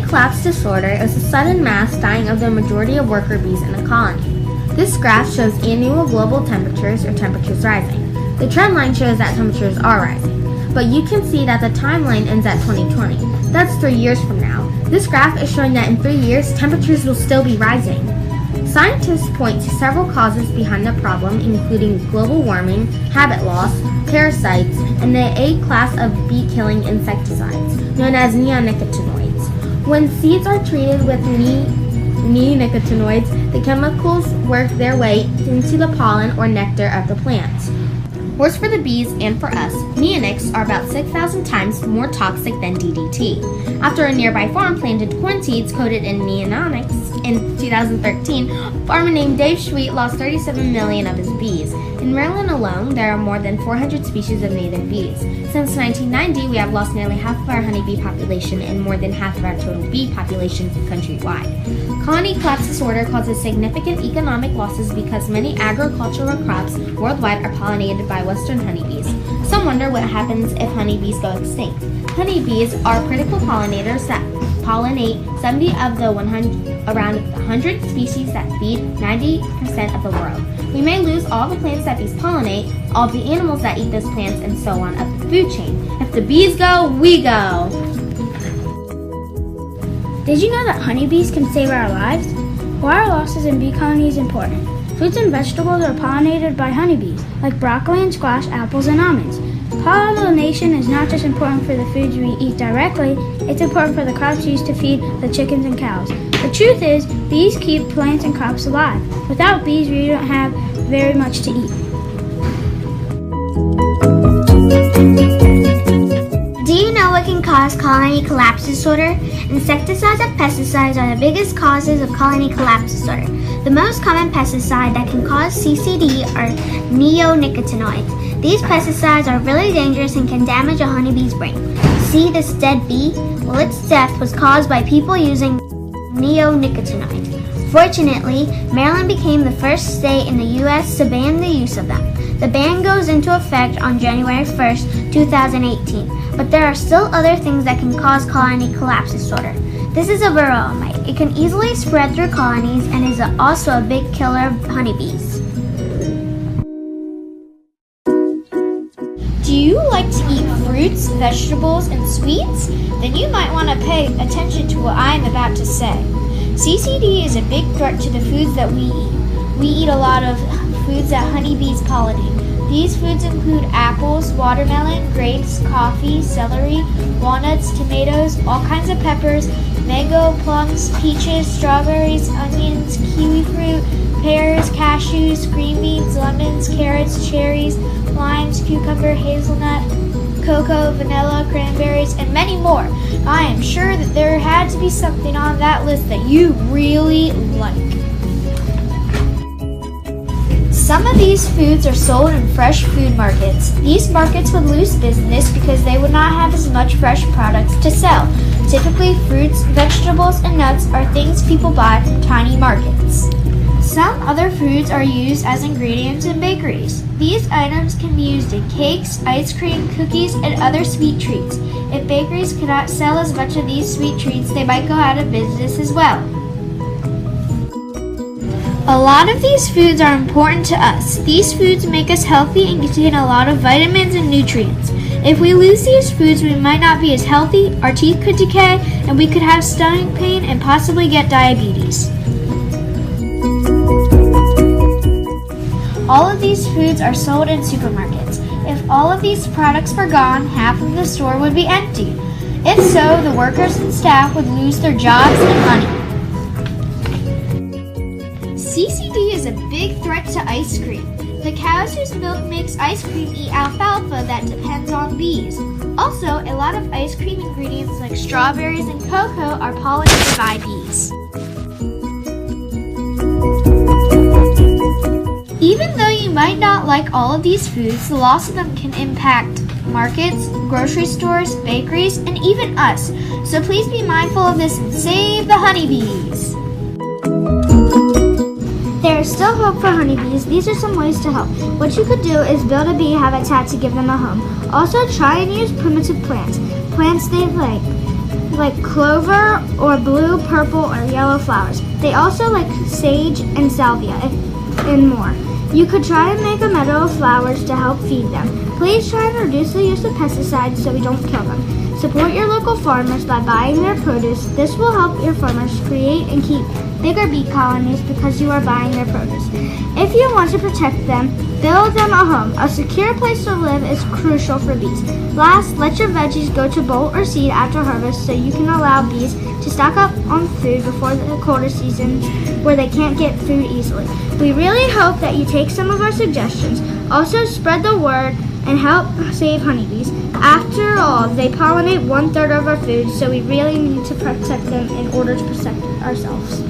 Collapse disorder is a sudden mass dying of the majority of worker bees in a colony. This graph shows annual global temperatures or temperatures rising. The trend line shows that temperatures are rising, but you can see that the timeline ends at 2020. That's 3 years from now. This graph is showing that in 3 years, temperatures will still be rising. Scientists point to several causes behind the problem, including global warming, habit loss, parasites, and the A class of bee-killing insecticides, known as neonicotinoids. When seeds are treated with neonicotinoids, the chemicals work their way into the pollen or nectar of the plants. Worse for the bees and for us, neonics are about 6,000 times more toxic than DDT. After a nearby farm planted corn seeds coated in neonics in 2013, a farmer named Dave Sweet lost 37 million of his bees. In Maryland alone, there are more than 400 species of native bees. Since 1990, we have lost nearly half of our honeybee population and more than half of our total bee population countrywide. Colony collapse disorder causes significant economic losses because many agricultural crops worldwide are pollinated by western honeybees. Some wonder what happens if honeybees go extinct. Honeybees are critical pollinators that pollinate 70 of the around 100 species that feed 90% of the world. We may lose all the plants that bees pollinate, all the animals that eat those plants, and so on up the food chain. If the bees go, we go! Did you know that honeybees can save our lives? Why are losses in bee colonies important? Fruits and vegetables are pollinated by honeybees, like broccoli and squash, apples and almonds. Pollination is not just important for the foods we eat directly, it's important for the crops used to feed the chickens and cows. The truth is, bees keep plants and crops alive. Without bees, we don't have very much to eat. Do you know what can cause colony collapse disorder? Insecticides and pesticides are the biggest causes of colony collapse disorder. The most common pesticide that can cause CCD are neonicotinoids. These pesticides are really dangerous and can damage a honeybee's brain. See this dead bee? Well, its death was caused by people using neonicotinoids. Fortunately, Maryland became the first state in the U.S. to ban the use of them. The ban goes into effect on January 1st, 2018, but there are still other things that can cause colony collapse disorder. This is a varroa mite. It can easily spread through colonies and is also a big killer of honeybees. Do you like to eat fruits, vegetables, and sweets? Then you might want to pay attention to what I am about to say. CCD is a big threat to the foods that we eat. We eat a lot of foods that honeybees pollinate. These foods include apples, watermelon, grapes, coffee, celery, walnuts, tomatoes, all kinds of peppers, mango, plums, peaches, strawberries, onions, kiwi fruit, pears, cashews, green beans, lemons, carrots, cherries, limes, cucumber, hazelnut, cocoa, vanilla, cranberries, and many more. I am sure that there had to be something on that list that you really like. Some of these foods are sold in fresh food markets. These markets would lose business because they would not have as much fresh products to sell. Typically, fruits, vegetables, and nuts are things people buy from tiny markets. Some other foods are used as ingredients in bakeries. These items can be used in cakes, ice cream, cookies, and other sweet treats. If bakeries cannot sell as much of these sweet treats, they might go out of business as well. A lot of these foods are important to us. These foods make us healthy and contain a lot of vitamins and nutrients. If we lose these foods, we might not be as healthy, our teeth could decay, and we could have stomach pain and possibly get diabetes. All of these foods are sold in supermarkets. If all of these products were gone, half of the store would be empty. If so, the workers and staff would lose their jobs and money. CCD is a big threat to ice cream. The cows whose milk makes ice cream eat alfalfa that depends on bees. Also, a lot of ice cream ingredients like strawberries and cocoa are pollinated by bees. Even though you might not like all of these foods, the loss of them can impact markets, grocery stores, bakeries, and even us. So please be mindful of this and save the honeybees. There is still hope for honeybees. These are some ways to help. What you could do is build a bee habitat to give them a home. Also, try and use primitive plants. Plants they like clover or blue, purple, or yellow flowers. They also like sage and salvia and more. You could try and make a meadow of flowers to help feed them. Please try and reduce the use of pesticides so we don't kill them. Support your local farmers by buying their produce. This will help your farmers create and keep bigger bee colonies because you are buying their produce. If you want to protect them, build them a home. A secure place to live is crucial for bees. Last, let your veggies go to bolt or seed after harvest so you can allow bees to stock up on food before the colder seasons where they can't get food easily. We really hope that you take some of our suggestions. Also, spread the word and help save honeybees. After all, they pollinate 1/3 of our food, so we really need to protect them in order to protect ourselves.